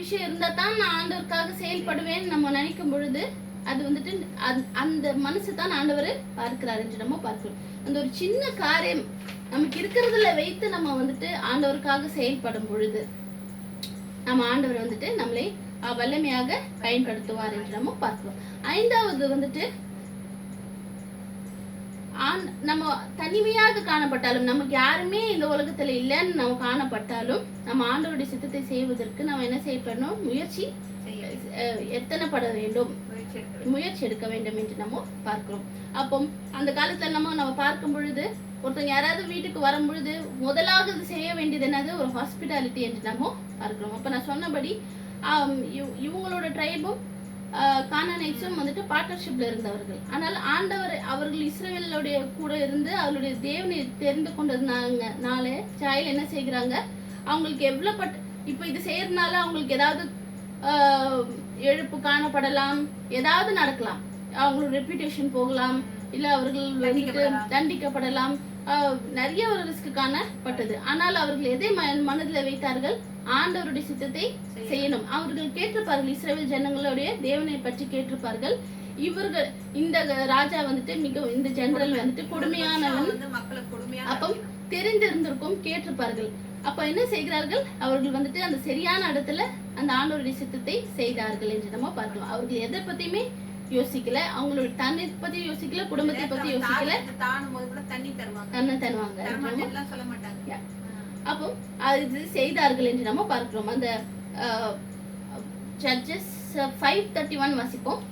விஷயம் இருந்தா தான் நான் ஆண்டவருக்காக செயல்படுவேன்னு நம்ம நினைக்கும் பொழுது அது வந்துட்டு அந்த மனசு தான் ஆண்டவர் பார்க்கிறார் என்று நம்ம பார்க்கிறோம். அந்த ஒரு சின்ன காரியம் நமக்கு இருக்கிறதுல வைத்து நம்ம வந்துட்டு ஆண்டவருக்காக செயல்படும் பொழுது நம்ம ஆண்டவர் வந்துட்டு நம்மளை வல்லமையாக பயன்படுத்துவார் என்று நம்ம பார்க்கிறோம். ஐந்தாவது வந்துட்டு நம்ம தனிமையாக காணப்பட்டாலும், நமக்கு யாருமே இந்த உலகத்துல இல்லைன்னு நம்ம காணப்பட்டாலும், நம்ம ஆண்டவருடைய சித்தத்தை செய்வதற்கு நம்ம என்ன செய்யப்படணும்? எத்தனைப்பட வேண்டும், முயற்சி எடுக்க வேண்டும் என்று நம்ம பார்க்கிறோம். அப்போ அந்த காலத்துல நம்ம பார்க்கும் பொழுது ஒருத்தவங்க யாராவது வீட்டுக்கு வரும் பொழுது முதலாக செய்ய வேண்டியது என்னது? ஒரு ஹாஸ்பிட்டாலிட்டி என்று நம்ம பார்க்கிறோம். அப்ப நான் சொன்னபடி இவங்களோட ட்ரைபும் கானானைட்ஸும் வந்துட்டு பார்ட்னர்ஷிப்ல இருந்தவர்கள். ஆனால் ஆண்டவர் அவர்கள் இஸ்ரவேலுடைய கூட இருந்து அவருடைய தேவனை தெரிந்து கொண்டதுனால ஜாயில் என்ன செய்கிறாங்க? அவங்களுக்கு எவ்வளவு இப்போ இது செய்யறதுனால அவங்களுக்கு ஏதாவது எழுப்பு காணப்படலாம், ஏதாவது நடக்கலாம், அவங்களோட ரெப்யூட்டேஷன் போகலாம், இல்ல அவர்கள் வந்துட்டு தண்டிக்கப்படலாம், நிறைய ஒரு ரிஸ்க் காணப்பட்டது. ஆனால் அவர்கள் எதை மனதில் வைத்தார்கள்? ஆண்டவருடைய சித்தத்தை செய்யணும். அவர்கள் கேட்டிருப்பார்கள், இஸ்ரவேல் ஜனங்களுடைய தேவனை பற்றி கேட்டிருப்பார்கள். இவர்கள் இந்த ராஜா வந்துட்டு மிகவும் இந்த ஜெனரல் வந்துட்டு கொடுமையானவன், அப்போ தெரிந்திருந்திருக்கும், கேட்டிருப்பார்கள். அப்ப என்ன செய்கிறார்கள்? அவர்கள் வந்துட்டு அந்த சரியான இடத்துல அந்த ஆண்டவருடைய சித்தத்தை செய்தார்கள் என்று நம்ம பார்க்கலாம். அவர்கள் எதை பத்தியுமே யோசிக்கல, அவங்களுடைய தன்னை பத்தி யோசிக்கல, குடும்பத்தை பத்தி யோசிக்கல, தன்னை தருவாங்க. அப்போ அது செய்தார்கள் என்று நம்ம பார்க்கிறோம். அந்த ஜட்ஜஸ் 5:31 வாசிப்போம்.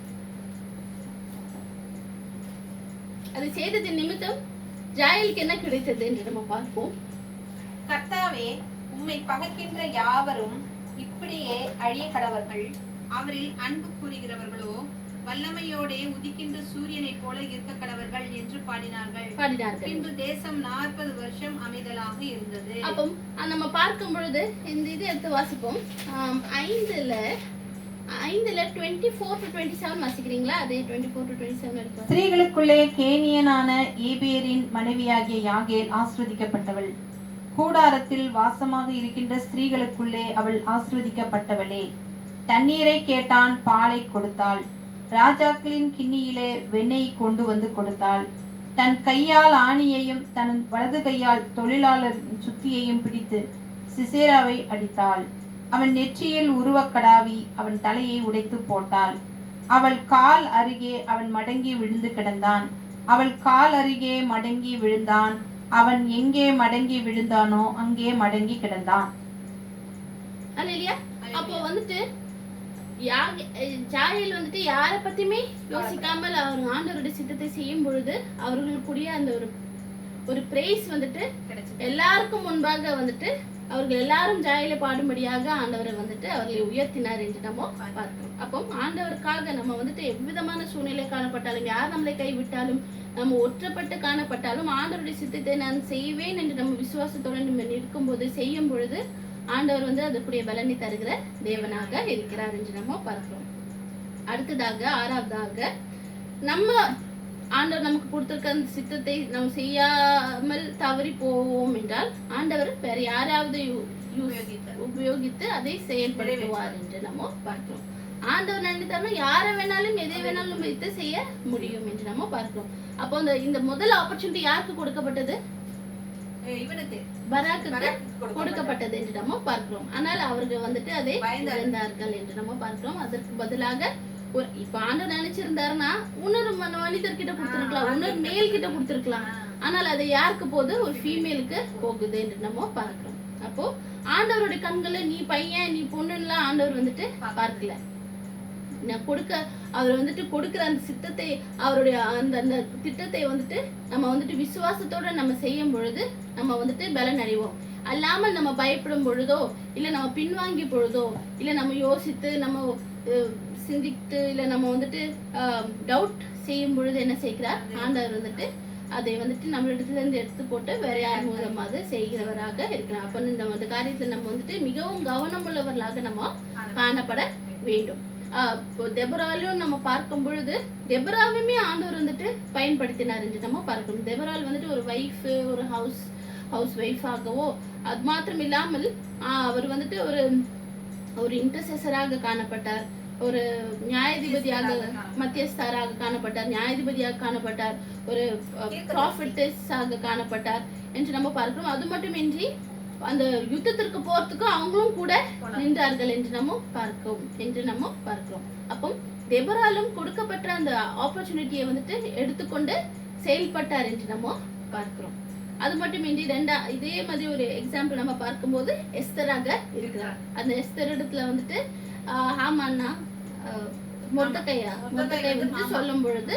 அது செய்ததின் நிமித்தம் ஜாயலுக்கு என்ன கிடைத்தது என்று நம்ம பார்ப்போம். கர்த்தாவே, உம்மை பகைக்கின்ற யாவரும் இப்படியே அழிய கடவர்கள். அவரில் அன்பு கூறுகிறவர்களோ வல்லமையோட உதிக்கின்ற சூரியனை போல இருக்க கடவர்கள் என்று பாடினார்கள். பின்பு தேசம் 40 வருஷம் அமைதலாக இருந்தது. அப்போ நம்ம பார்க்கும் பொழுது இந்த இது எடுத்து வாசிப்போம். 5:24 to 27 வாசிக்கிறீங்களா? அதே 24 to 27 இருக்கு. ஸ்திரீகளுக்குள்ளே கேனியனான ஏபேரின் மனைவியாகிய யாகேல் ஆசீர்வதிக்கப்பட்டவள். கூடாரத்தில் வாசமாக இருக்கின்ற ஸ்திரீகளுக்குள்ளே அவள் ஆசீர்வதிக்கப்பட்டவளே. தண்ணீரை கேட்டான், பாலை கொடுத்தாள். ராஜாக்களின் கிண்ணியிலே வெண்ணெய் கொண்டு வந்து கொடுத்தாள். தன் கையால் ஆணியையும் தன் வலது கையால் தொழிலாளர் சுத்தியையும் பிடித்து சிசேராவை அடித்தாள். அவன் நெற்றியில் உருவக்கடாவி அவன் தலையை உடைத்து போட்டாள். அவள் கால் அருகே அவன் மடங்கி விழுந்து கிடந்தான். அவள் கால் அருகே மடங்கி விழுந்தான். அவன் எங்கே மடங்கி விழுந்தானோ அங்கே மடங்கி கிடந்தான். அப்போ வந்துட்டு ஜாயல் வந்துட்டு யாரை பத்தியுமே யோசிக்காமல் அவர் ஆண்டவருடைய சித்தத்தை செய்யும் பொழுது அவர்களுக்குரிய அந்த ஒரு பிரைஸ் வந்துட்டு எல்லாருக்கும் முன்பாக வந்துட்டு அவர்கள் எல்லாரும் ஜாயலை பாடும்படியாக ஆண்டவரை வந்துட்டு அவர்களை உயர்த்தினார் என்று நம்ம பார்க்கிறோம். அப்போ ஆண்டவருக்காக நம்ம வந்துட்டு எவ்விதமான சூழ்நிலை காணப்பட்டாலும், யார் நம்மளை கைவிட்டாலும், நம்ம ஒற்றப்பட்டு காணப்பட்டாலும் ஆண்டவருடைய சித்தத்தை நான் செய்வேன் என்று நம்ம விசுவாசத்தோடு நம்ம இருக்கும்போது செய்யும் பொழுது ஆண்டவர் வந்து அதுக்குரிய பலனை தருகிற தேவனாக இருக்கிறார் என்று நம்ம பார்க்கிறோம். அடுத்ததாக 6வதாக நம்ம ஆண்டவர் நமக்கு கொடுத்திருக்க அந்த சித்தத்தை நம்ம செய்யாமல் தவறி போவோம் என்றால் ஆண்டவர் வேற யாராவது உபயோகித்து அதை செயல்படுத்துவார் என்று நம்ம பார்க்கிறோம். ஆண்டவர் நினைத்தாலும் யாரை வேணாலும் எதை வேணாலும் வைத்து செய்ய முடியும் என்று நம்ம பார்க்கிறோம். அப்போ இந்த முதல் ஆப்பர்ச்சுனிட்டி யாருக்கு கொடுக்கப்பட்டது? பராக்குக்கு கொடுக்கப்பட்டது என்று நம்ம பார்க்கிறோம். ஆனால் அவர்கள் வந்துட்டு அதை இழந்தார்கள் என்று நம்ம பார்க்கிறோம். அதற்கு பதிலாக இப்ப ஆண்டவர் நினைச்சிருந்தாருன்னா இன்னொரு மனிதர்கிட்ட கொடுத்திருக்கலாம், இன்னொரு மேல் கிட்ட கொடுத்திருக்கலாம். ஆனால் அது யாருக்கு போகுது? ஒரு ஃபீமேலுக்கு போகுது என்று நம்ம பார்க்கிறோம். அப்போ ஆண்டவருடைய கண்களை நீ பையன் நீ பொண்ணுலாம் ஆண்டவர் வந்துட்டு பார்க்கல. அவர் வந்துட்டு கொடுக்கிற அந்த சித்தத்தை, அவருடைய அந்த திட்டத்தை வந்துட்டு நம்ம வந்துட்டு விசுவாசத்தோட நம்ம செய்யும் பொழுது நம்ம வந்துட்டு பலன் அடைவோம். அல்லாமல் நம்ம பயப்படும் பொழுதோ, இல்ல நம்ம பின்வாங்கி பொழுதோ, இல்ல நம்ம யோசித்து நம்ம சிந்தித்து, இல்ல நம்ம வந்துட்டு டவுட் செய்யும் பொழுது என்ன செய்கிறார்? ஆண்டவர் வந்துட்டு அதை வந்துட்டு நம்மளிடத்துல இருந்து எடுத்து போட்டு வேற யார் மூலமாக செய்கிறவராக இருக்கிறார். அப்ப இந்த காரியத்துல நம்ம வந்துட்டு மிகவும் கவனம் உள்ளவர்களாக நம்ம காணப்பட வேண்டும். தெபராலும் நம்ம பார்க்கும் பொழுது தெபராவுமே ஆண்டவர் வந்துட்டு பயன்படுத்தினார் என்று நம்ம பார்க்கணும். தெபரால் வந்துட்டு ஒரு வைஃப், ஒரு ஹவுஸ் ஒய்ஃப் ஆகவோ அது மாத்திரம் இல்லாமல் அவர் வந்துட்டு ஒரு ஒரு இன்டர்செசராக காணப்பட்டார், ஒரு நியாயாதிபதியாக மத்தியஸ்தராக காணப்பட்டார், நியாயாதிபதியாக காணப்பட்டார், ஒரு ப்ராஃபிட்டஸாக காணப்பட்டார் என்று நம்ம பார்க்கிறோம். அது மட்டுமின்றி அந்த யுத்தத்திற்கு போறதுக்கு அவங்களும் கூட நின்றார்கள் என்று நம்ம பார்க்கிறோம். அப்போ தெபொராலும் கொடுக்கப்பட்ட அந்த ஆப்பர்ச்சுனிட்டியை வந்துட்டு எடுத்துக்கொண்டு செயல்பட்டார் என்று நம்ம பார்க்கிறோம். அது மட்டுமின்றி இதே மாதிரி ஒரு எக்ஸாம்பிள் நம்ம பார்க்கும்போது எஸ்தராக இருக்கிறார். அந்த எஸ்தர் இடத்துல வந்துட்டு ஹாமான்னா மொர்தெகாய் வந்துட்டு சொல்லும் பொழுது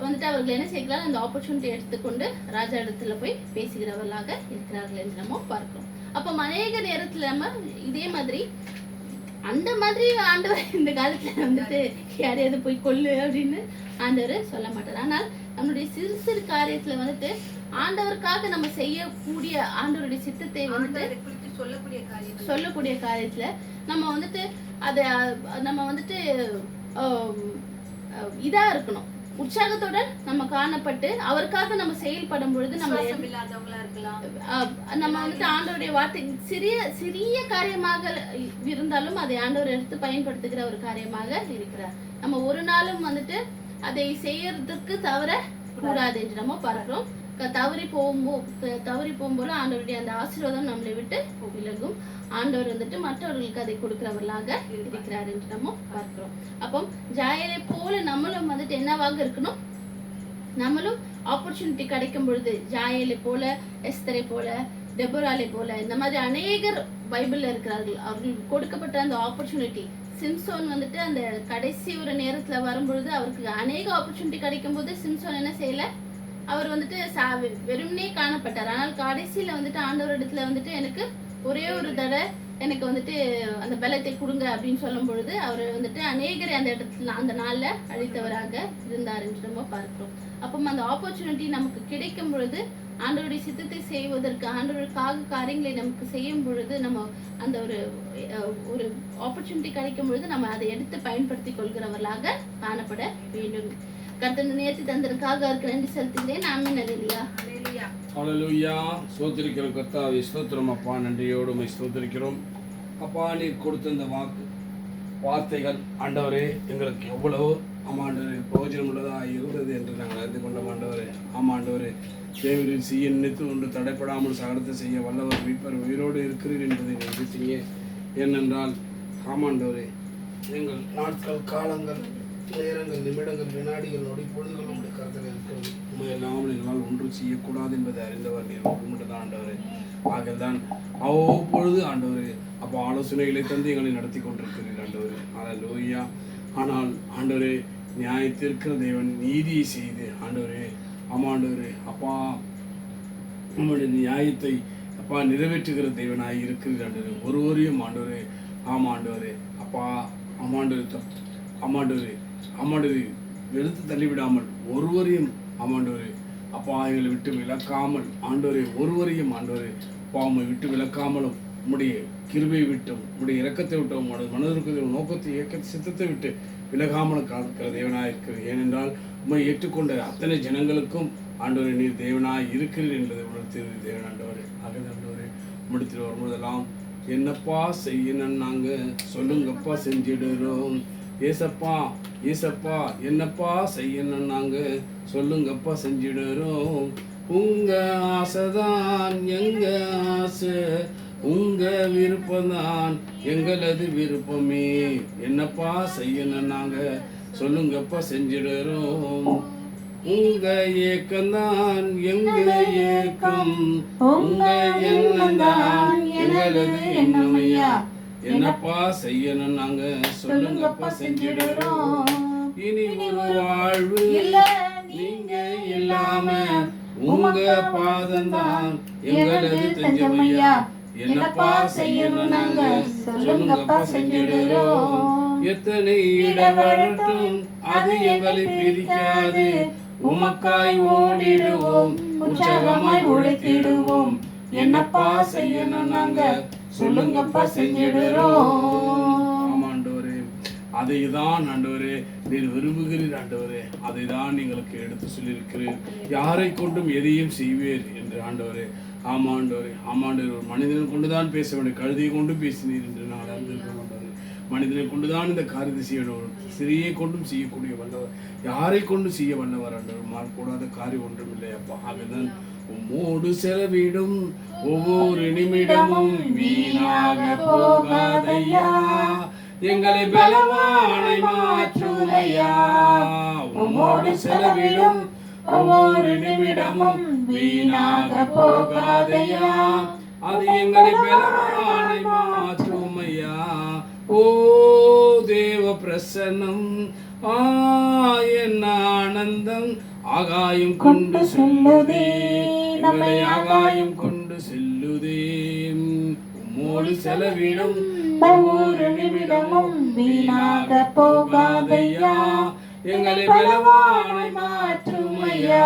வந்துட்டு அவர்கள் என்ன செய்கிறார்கள், அந்த ஆப்பர்ச்சுனிட்டி எடுத்துக்கொண்டு ராஜா இடத்துல போய் பேசுகிறவர்களாக இருக்கிறார்கள் என்று நம்ம பார்க்கிறோம். அப்போ அநேக நேரத்துல நம்ம இதே மாதிரி அந்த மாதிரி ஆண்டவர் இந்த காலத்துல வந்துட்டு யாரையாவது போய் கொல்லு அப்படின்னு ஆண்டவர் சொல்ல மாட்டார். ஆனால் நம்மளுடைய சிறு சிறு காரியத்துல வந்துட்டு ஆண்டவருக்காக நம்ம செய்யக்கூடிய ஆண்டவருடைய சித்தத்தை வந்துட்டு சொல்லக்கூடிய காரியத்துல நம்ம வந்துட்டு அத நம்ம வந்துட்டு இதா இருக்கணும், உற்சாகத்தோட நம்ம காணப்பட்டு அவருக்காக நம்ம செயல்படும் பொழுது நம்ம வந்துட்டு ஆண்டவருடைய வார்த்தை சிறிய காரியமாக இருந்தாலும் அதை ஆண்டவர் எடுத்து பயன்படுத்துகிற ஒரு காரியமாக இருக்கிறார். நம்ம ஒரு நாளும் வந்துட்டு அதை செய்யறதுக்கு தவற கூடாது என்று நம்ம பார்க்கிறோம். தவறி போகும்போது ஆண்டவருடைய அந்த ஆசீர்வாதம் நம்மளை விட்டு விலகும். ஆண்டவர் வந்துட்டு மற்றவர்களுக்கு அதை கொடுக்கிறவர்களாக இருக்கிறார் என்று நம்ம பார்க்கிறோம். அப்போ ஜாயலை போல நம்மளும் வந்துட்டு என்னவாக இருக்கணும், நம்மளும் ஆப்பர்ச்சுனிட்டி கிடைக்கும் பொழுது ஜாயலை போல, எஸ்தரை போல, டெபொராலை போல இந்த மாதிரி அநேகர் பைபிள்ல இருக்கிறார்கள். அவர்களுக்கு கொடுக்கப்பட்ட அந்த ஆப்பர்ச்சுனிட்டி. சிம்சோன் வந்துட்டு அந்த கடைசி ஒரு நேரத்துல வரும்பொழுது அவருக்கு அநேக ஆப்பர்ச்சுனிட்டி கிடைக்கும் போது சிம்சோன் என்ன செய்யல, அவர் வந்துட்டு வெறும்னே காணப்பட்டார். ஆனால் கடைசியில வந்துட்டு ஆண்டவர் இடத்துல வந்துட்டு எனக்கு ஒரே ஒரு தடவை எனக்கு வந்துட்டு அந்த பலத்தை கொடுங்க அப்படின்னு சொல்லும் பொழுது அவர் வந்துட்டு அநேகரை அந்த இடத்துல அந்த நாள்ல அழித்தவராக இருந்தார் என்று நம்ம பார்க்கிறோம். அப்போ அந்த ஆப்பர்ச்சுனிட்டி நமக்கு கிடைக்கும் பொழுது ஆண்டவருடைய சித்தத்தை செய்வதற்கு, ஆண்டவருக்காக காரியங்களை நமக்கு செய்யும் பொழுது நம்ம அந்த ஒரு ஆப்பர்ச்சுனிட்டி கிடைக்கும் பொழுது நம்ம அதை எடுத்து பயன்படுத்தி கொள்கிறவர்களாக காணப்பட வேண்டும். கர்த்தர் நேர்த்தி தந்ததற்காக அவருக்கு நன்றி செலுத்துகிறேன். ஆமென். அல்லேலூயா. ஹல்லேலூயா. ஸ்தோத்திரிக்கிறோம் கர்த்தாவே, ஸ்தோத்திரம் அப்பா, நன்றியோடு உம்மை ஸ்தோத்திரிக்கிறோம் அப்பா. நீர் கொடுத்த இந்த வார்த்தைகள் ஆண்டவரே எங்களுக்கு எவ்வளவு ஆமாண்டவரே பிரயோஜனம் உள்ளதாக இருந்தது என்று நாங்கள் அறிந்து கொண்டோம் ஆண்டவரே. ஆமாண்டவரே, தேவரின் செய்ய நினைத்து ஒன்று தடைப்படாமல் சகலத்தை செய்ய வல்லவர் மீட்பர் உயிரோடு இருக்கிறீர் என்பதை நிறுத்திங்க. ஏனென்றால் ஆமாண்டவரே, எங்கள் நாட்கள், காலங்கள், நேரங்கள், நிமிடங்கள், வினாடிகள், நொடி பொழுதுகள் உங்களுடைய கருத்தில் இருக்கிறது. உண்மையெல்லாம் எங்களால் ஒன்றும் செய்யக்கூடாது என்பதை அறிந்தவர் நீர் மட்டும்தான் ஆண்டவரே. ஆகத்தான் அவ்வப்பொழுது ஆண்டவரே அப்போ ஆலோசனைகளை தந்து எங்களை நடத்தி கொண்டிருக்கிறீர் ஆண்டவரே. அல்லேலூயா. ஆனால் ஆண்டவரே, நியாயத்திற்கிற தேவன் நீதியை செய்து ஆண்டவரே, ஆமாண்டவரே அப்பா நம்முடைய நியாயத்தை அப்பா நிறைவேற்றுகிற தேவனாய் இருக்கிறீர் ஆண்டவரே. ஒருவரையும் ஆண்டவரே ஆமாண்டவரே அப்பா ஆமாண்டவரே எடுத்து தள்ளிவிடாமல் ஒருவரையும் ஆமாண்டவரே அப்பா எங்களை விட்டு விலக்காமல் ஆண்டவரே, ஒருவரையும் ஆண்டவரே பாவமை விட்டு விலக்காமலும் உம்முடைய கிருபையை விட்டும் உம்முடைய இரக்கத்தை விட்டும் உங்களுடைய மனதிற்கு நோக்கத்தை இயக்கத்தை சித்தத்தை விட்டு விலகாமல் காக்கிற தேவனாய் இருக்கிறது. ஏனென்றால் உம்மை ஏற்றுக்கொண்ட அத்தனை ஜனங்களுக்கும் ஆண்டவரே நீர் தேவனாய் இருக்கிறீர் என்பதை உணர்த்தீர் தேவன் ஆண்டவரே. ஆகவே ஆண்டவரே, முடித்தில் வரும்போதெல்லாம் என்னப்பா செய்யணும் நாங்கள் சொல்லுங்கப்பா செஞ்சிடுறோம். ஏசப்பா என்னப்பா செய்யணும் நாங்கள் சொல்லுங்கப்பா செஞ்சிடுறோம். உங்க ஆசைதான் எங்க ஆசை, உங்க விருப்பம்தான் எங்களது விருப்பமே. என்னப்பா செய்யணும் நாங்கள் சொல்லுங்கப்பா செஞ்சிடுறோம். உங்க ஏக்கம்தான் எங்க ஏக்கம், உங்க எண்ணம்தான் எங்களது எண்ணமையா. என்னப்பா செய்யணும் நாங்க சொல்லுங்கப்பா செஞ்சிடுறோம். இனி ஒரு வாழ்வு நீங்க இல்லாம உங்க பாதம்தான் எங்களது தஞ்சமையா. என்னப்பா செய்யணும் நாங்க சொல்லுங்கப்பா செஞ்சிடுறோம். எத்தனை இடவரட்டும் அது எங்களை பிரிக்காது, உமக்காய் ஓடிடுவோம் உற்சாகமாய் உழைத்திடுவோம். என்னப்பா செய்யணும் நாங்க சொல்லுங்கப்பா செஞ்சிடுறோம். ஆமாண்டவரே, அதை தான் ஆண்டவரே நீர் விரும்புகிறீர் ஆண்டவரே. அதை தான் எங்களுக்கு எடுத்து சொல்லியிருக்கிறீர். யாரை கொண்டும் எதையும் செய்வீர் என்று ஆண்டவரே. ஆமாண்டவரே ஒரு மனிதனை கொண்டுதான் பேச வேண்டும், கழுதியை கொண்டு பேசினீர் என்று நாங்கள் அறிந்திருக்கிறோம் ஆண்டவரே. மனிதனை கொண்டுதான் இந்த காரியத்தை செய்யணும். சிறியை கொண்டும் செய்யக்கூடிய வல்லவர், யாரை கொண்டு செய்ய வல்லவர் ஆண்டவர். மாறக்கூடாத காரியம் ஒன்றும் இல்லை அப்பா. ஆகதான் உம்மோடு செலவிடும் ஒவ்வொரு நிமிடமும் வீணாக போகாதையா, எங்களை பலவானை மாற்றுமையா. உம்மோடு செலவிடும் ஒவ்வொரு நிமிடமும் வீணாக போகாதையா, அது எங்களை பலவானை மாற்றுமையா. ஓ தேவ பிரசன்னம் என் ஆனந்தம் ஆகாயம் கொண்டு செல்லுதே, எங்களை ஆகாயம் கொண்டு செல்லுதே. உம்மோடு செலவிடும் ஒவ்வொரு நிமிடமும் வீணாக போகாதையா, எங்களை பலவானை மாற்றுமையா.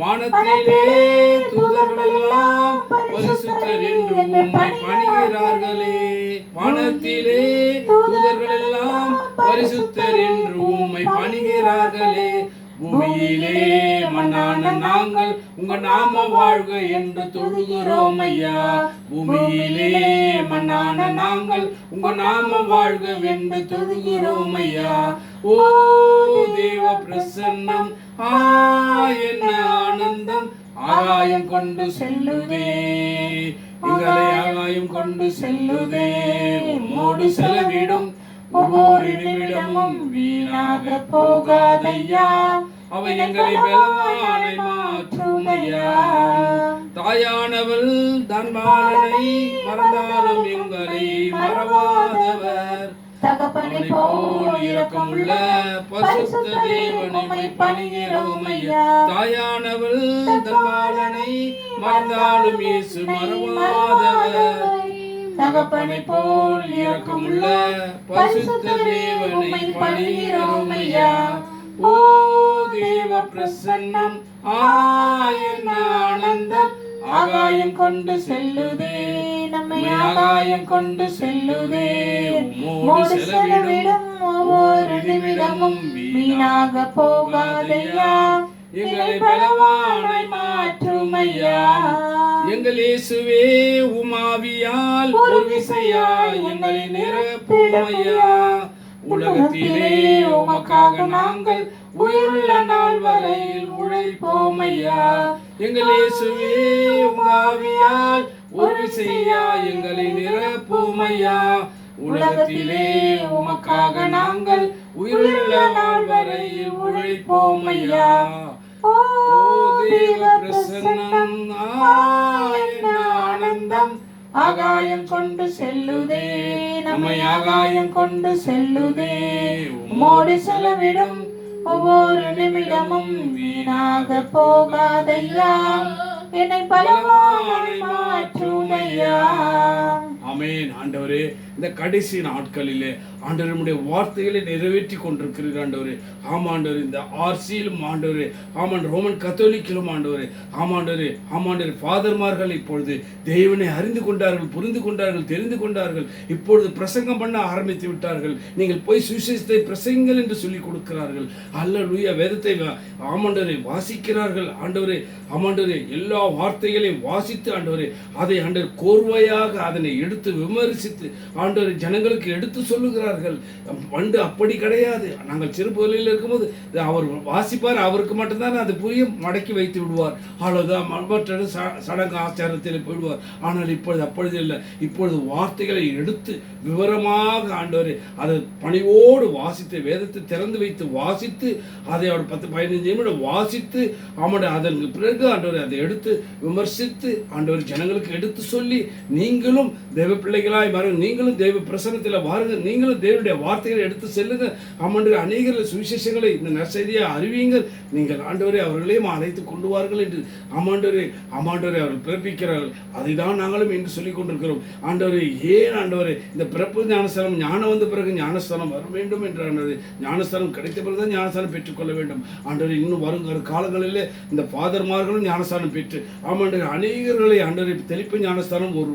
வானத்திலே தூதர்களெல்லாம் பரிசுத்தர் என்று உம்மை பணிகிறார்களே, வானத்திலே தூதர்களெல்லாம் பரிசுத்தர் என்று உம்மை பணிகிறார்களே. பூமியிலே மண்ணான நாங்கள் உங்க நாம வாழ்க என்று தொழுகிறோம் ஐயா. பூமியிலே மண்ணான நாங்கள் உங்க நாம வாழ்க என்று தொழுகிறோம் ஐயா. ஓ தேவ பிரசன்னம் என்ன ஆனந்தம் ஆகாயம் கொண்டு செல்லுதே, எங்களை ஆகாயம் கொண்டு செல்லுதே. உம்மோடு செலவிடும் ஒவ்வொரு நிமிடமும் வீணாக போகாதையா, அவை எங்களை பலவானை மாற்றுமையா. தாயானவள் தன்பாலனை மறந்தாலும் எங்களை மறவாதவர், தகப்பனை போல் இரக்கமுள்ள பரிசுத்த தேவனை பணிகிறோம் ஐயா. தாயானவள் தன்பாலனை மறந்தாலும் இயேசு மறவாதவர், தகப்பனை போல் இரக்கமுள்ள பரிசுத்த தேவனை பணிகிறோம் ஐயா. ஓ தேவ பிரசன்னம் என்ன ஆனந்தம் ஆகாயம் கொண்டு செல்லுதே, நம்மை ஆகாயம் கொண்டு செல்லுதே. உம்மோடு செலவிடும் ஒவ்வொரு நிமிடமும் வீணாக போகாதையா, எங்களை பலவானை மாற்றுமையா. எங்கள் இயேசுவே உமாவியால் ஒரு விசையா எங்களை நிரப்புமையா. உலகத்திலே உமக்காக நாங்கள் உயிருள்ள நாள் வரையில் உழைப்போமையா. எங்கள் இயேசுவே உமாவியால் ஒரு விசையா எங்களை நிரப்புமையா. உலகத்திலே உமக்காக நாங்கள் உயிருள்ள நாள் வரையில் உழைப்போமையா. ஓ தேவ பிரசன்னம் ஆனந்தம் ஆகாயம் கொண்டு செல்லுதே, நம்மை ஆகாயம் கொண்டு செல்லுதே. உம்மோடு செலவிடும் ஒவ்வொரு நிமிடமும் வீணாக போகாதையா, என்னை பலவானை மாற்றுமையா. ஆமென். ஆண்டவரே, இந்த கடைசி நாட்களிலே ஆண்டவர் நம்முடைய வார்த்தைகளை நிறைவேற்றி கொண்டிருக்கிறீர் ஆண்டவரே. ஆமாண்டவர், இந்த ஆர்சியிலும் ஆண்டவரே, ஆமான் ரோமன் கத்தோலிக்கிலும் ஆண்டவரே, ஆமாண்டவரே, ஆமாண்டவரே, ஃபாதர்மார்கள் இப்பொழுது தேவனை அறிந்து கொண்டார்கள், புரிந்து கொண்டார்கள், தெரிந்து கொண்டார்கள். இப்பொழுது பிரசங்கம் பண்ண ஆரம்பித்து விட்டார்கள். நீங்கள் போய் சுவிசேஷத்தை பிரசங்கள் என்று சொல்லிக் கொடுக்கிறார்கள். அல்லேலூயா. வேதத்தை ஆமாண்டவரை வாசிக்கிறார்கள் ஆண்டவரே. ஆமாண்டவரே, எல்லா வார்த்தைகளையும் வாசித்து ஆண்டவரே, அதை ஆண்டவர் கோர்வையாக அதனை எடுத்து விமர்சித்து ஆண்டவரை ஜனங்களுக்கு எடுத்து சொல்லுகிறார்கள். பண்டு அப்படி கிடையாது. நாங்கள் சிறு பகுதியில் இருக்கும்போது அவர் வாசிப்பார், அவருக்கு மட்டும்தான் அது புரியும், மடக்கி வைத்து விடுவார், அவ்வளவுதான், மற்ற சடங்கு ஆச்சாரத்தில் போயிடுவார். ஆனால் இப்பொழுது அப்பொழுது இல்லை. இப்பொழுது வார்த்தைகளை எடுத்து விவரமாக ஆண்டவரை அதை பணிவோடு வாசித்து, வேதத்தை திறந்து வைத்து வாசித்து, அதை அவர் 10-15 நிமிடம் வாசித்து ஆமாண்ட அதற்கு பிறகு ஆண்டவரை அதை எடுத்து விமர்சித்து ஆண்டவர் ஜனங்களுக்கு எடுத்து சொல்லி, நீங்களும் தேவ பிள்ளைகளாய் வாருங்கள், நீங்களும் தேவ பிரசன்னத்தில் வாருங்கள், நீங்களும் தேவனுடைய வார்த்தைகளை எடுத்து செல்லுங்க. ஆமாண்டவரே, அநேகர்கள் சுவிசேஷங்களை இந்த நற்செய்தியை அறிவியுங்கள். நீங்கள் ஆண்டவரே அவர்களையும் அழைத்து கொண்டு வாருங்கள் என்று ஆமாண்டவரே அவர்கள் பிறப்பிக்கிறார்கள். அதை தான் நாங்களும் என்று சொல்லிக் கொண்டிருக்கிறோம். ஆண்டவரே, ஏன் ஆண்டவரே இந்த பிறப்பு ஞானஸ்தானம், ஞானம் வந்த பிறகு ஞானஸ்தானம் வர வேண்டும் என்று ஆண்டவரே, ஞானஸ்தானம் கிடைத்த பிறகுதான் ஞானஸ்தானம் பெற்றுக்கொள்ள வேண்டும். ஆண்டவரே, இன்னும் வருகிற காலங்களில் இந்த ஃபாதர்மார்களும் ஞானஸ்தானம் பெற்று ஆமாண்டவரே அநேகர்களை ஆண்டவரே தெளிப்பு ஞானஸ்தானம் ஒரு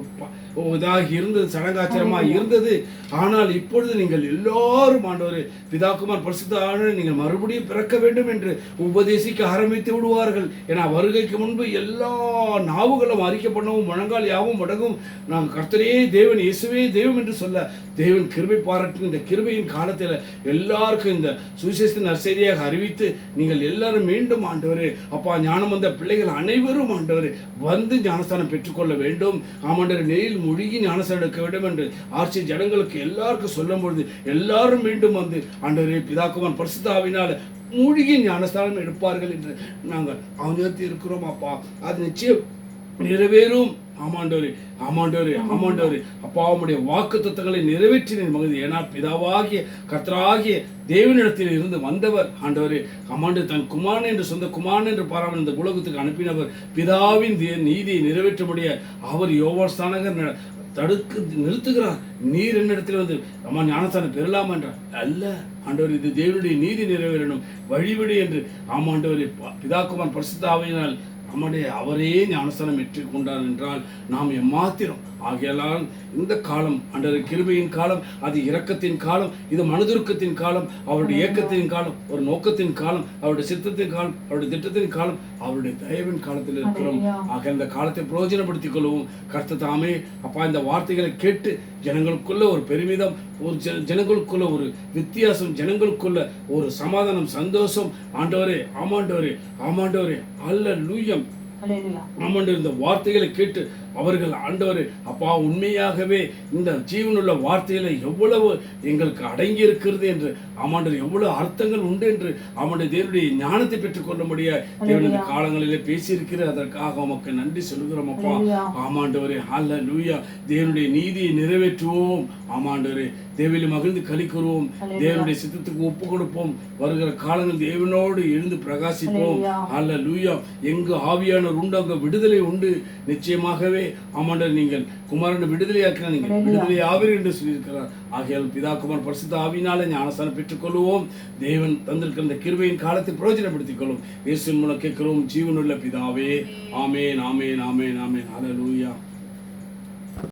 இதாக இருந்தது, சடங்காச்சாரமாக இருந்தது. ஆனால் இப்பொழுது நீங்கள் எல்லாரும் ஆண்டவரே பிதாகுமார் பரிசுத்த ஆண்டவரே நீங்கள் மறுபடியும் பிறக்க வேண்டும் என்று உபதேசிக்க ஆரம்பித்து விடுவார்கள். ஏன்னா வருகைக்கு முன்பு எல்லா நாவுகளும் அறிக்கை பண்ணவும் முழங்கால் யாவும் முடங்கும், நாங்கள் கர்த்தரே தேவன், இயேசுவே தெய்வம் என்று சொல்ல தேவன் கிருபை பாராட்டி இந்த கிருபையின் காலத்தில் எல்லாருக்கும் இந்த சுவிசேஷ நற்செய்தியாக அறிவித்து நீங்கள் எல்லாரும் மீண்டும் ஆண்டவரே அப்பா ஞானம் வந்த பிள்ளைகள் அனைவரும் ஆண்டவரே வந்து ஞானஸ்தானம் பெற்றுக்கொள்ள வேண்டும். ஆமாண்டவரே நெயில் முழுகி ஞானஸ்தானம் எடுக்க வேண்டும் என்று ஆட்சி ஜனங்களுக்கு எல்லாருக்கும் சொல்லும் பொழுது எல்லாரும் மீண்டும் வந்து ஆண்டவரே பிதாக்குமார் பரிசுத்த ஆவியினால மூழ்கி ஞானஸ்தானம் எடுப்பார்கள் என்று நாங்கள் அவனியத்தில் இருக்கிறோம் அப்பா. அது நிச்சயம் நிறைவேறும். ஆமாண்டவரே ஆமாண்டவரே ஆமாண்டவரே அப்பா உம்முடைய வாக்கு தத்தங்களை நிறைவேற்றினேன் மகிழ்ச்சி. ஏன்னா பிதாவாகிய கர்த்தராகிய தேவனிடத்தில் இருந்து வந்தவர் ஆண்டவரே. ஆமாண்டு தன் குமாரன் என்று சொந்த குமாரன் என்று பாராமல் இந்த உலகத்துக்கு அனுப்பினவர் பிதாவின் நீதியை நிறைவேற்ற முடிய அவர் யோவான் ஸ்நானகர் தடுத்து நிறுத்துகிறார். நீர் என்னிடத்தில் வந்து அம்மா ஞானஸ்தானம் பெறலாம் என்றார். அல்ல ஆண்டவர், இது தேவனுடைய நீதி நிறைவேறணும் வழிவிடு என்று ஆமாண்டவரே பிதாக்குமார் பரிசுத்த ஆவியினால் நம்முடைய அவரே ஞானஸ்தானம் பெற்றுக் கொண்டார் என்றால் நாம் எம்மாத்திரம். ஆகையால் இந்த காலம் ஆண்டவரே கிருபையின் காலம், அது இரக்கத்தின் காலம், இது மனதுருக்கத்தின் காலம், அவருடைய இயக்கத்தின் காலம், ஒரு நோக்கத்தின் காலம், அவருடைய சித்தத்தின் காலம், அவருடைய திட்டத்தின் காலம், அவருடைய தயவின் காலத்தில் இருக்கிறோம். ஆக இந்த காலத்தை பிரயோஜனப்படுத்திக் கொள்ளவும் கர்த்தர் தாமே அப்பா இந்த வார்த்தைகளை கேட்டு ஜனங்களுக்குள்ள ஒரு பெருமிதம், ஒரு ஜனங்களுக்குள்ள ஒரு வித்தியாசம், ஜனங்களுக்குள்ள ஒரு சமாதானம், சந்தோஷம். ஆண்டவரே ஆமாண்டவரே ஆமாண்டவரே அல்லேலூயா ஆமாண்டவர் இந்த வார்த்தைகளை கேட்டு அவர்கள் ஆண்டவரே அப்பா உண்மையாகவே இந்த ஜீவனுள்ள வார்த்தைகளை எவ்வளவு எங்களுக்கு அடங்கி இருக்கிறது என்று ஆமாண்டவர் எவ்வளவு அர்த்தங்கள் உண்டு என்று ஆமாண்டவர் தேவனுடைய ஞானத்தை பெற்றுக் கொள்ள முடியாது தேவனுடைய காலங்களிலே பேசியிருக்கிற அதற்காக உமக்கு நன்றி சொல்கிறோம் அப்பா. ஆமாண்டவரே அல்லேலூயா. தேவனுடைய நீதியை நிறைவேற்றுவோம் ஆமாண்டவரே. தேவனில் மகிழ்ந்து களிக்கிறோம். தேவனுடைய சித்தத்துக்கு ஒப்பு கொடுப்போம். வருகிற காலங்கள் தேவனோடு எழுந்து பிரகாசிப்போம். அல்லேலூயா. எங்கு ஆவியானவர் உண்டு அங்கு விடுதலை உண்டு. நிச்சயமாகவே ஆமாண்டவர் நீங்கள் குமாரன் விடுதலையாக்கினா நீங்கள் விடுதலை ஆவீர் என்று சொல்லியிருக்கிறார். ஆகையால் பிதா குமார் பரிசுத்த ஆவியினாலே ஞானஸ்தானம் பெற்றுக் கொள்வோம். தேவன் தந்திருக்கிற இந்த கிருபையின் காலத்தை பிரயோஜனப்படுத்திக் கொள்ளும். இயேசுவின் மூலம் கேட்கிறோம் ஜீவனுள்ள பிதாவே. ஆமேன் ஆமேன் ஆமேன் ஆமேன். அல்லேலூயா.